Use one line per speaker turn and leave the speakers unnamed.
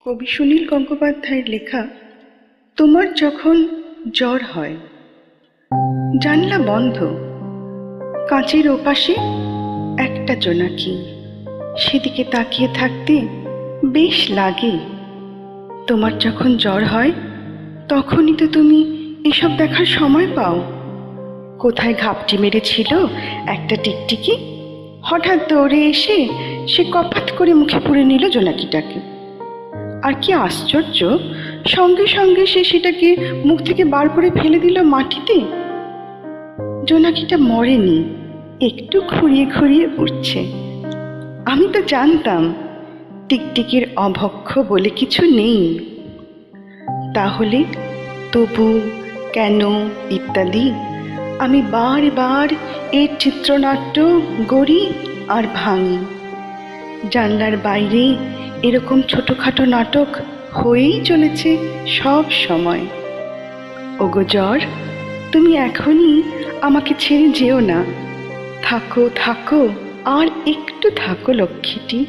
কবি সুনীল গঙ্গোপাধ্যায়ের লেখা তোমার যখন জ্বর হয়। জানলা বন্ধ, কাঁচের ওপাশে একটা জোনাকি, সেদিকে তাকিয়ে থাকতে বেশ লাগে। তোমার যখন জ্বর হয় তখনই তো তুমি এসব দেখার সময় পাও। কোথায় ঘাপটি মেরেছিল একটা টিকটিকি, হঠাৎ দৌড়ে এসে সে কপাত করে মুখে পুরে নিল জোনাকিটাকে। আর কি আশ্চর্য, সঙ্গে সঙ্গে সে সেটাকে মুখ থেকে বার করে ফেলে দিল মাটিতে। জোনাকিটা মরেনি, একটু খুঁড়িয়ে খুঁড়িয়ে উঠছে। আমি তো জানতাম টিকটিকির অভক্ষ বলে কিছু নেই। তাহলে তবু, কেন ইত্যাদি আমি বারবার এর চিত্রনাট্য গড়ি আর ভাঙি। জানলার বাইরে এরকম ছোটখাটো নাটক হয়েই চলেছে সব সময়। ওগো জ্বর, তুমি এখনই আমাকে ছেড়ে যেও না। থাকো থাকো, আর একটু থাকো লক্ষ্মীটি।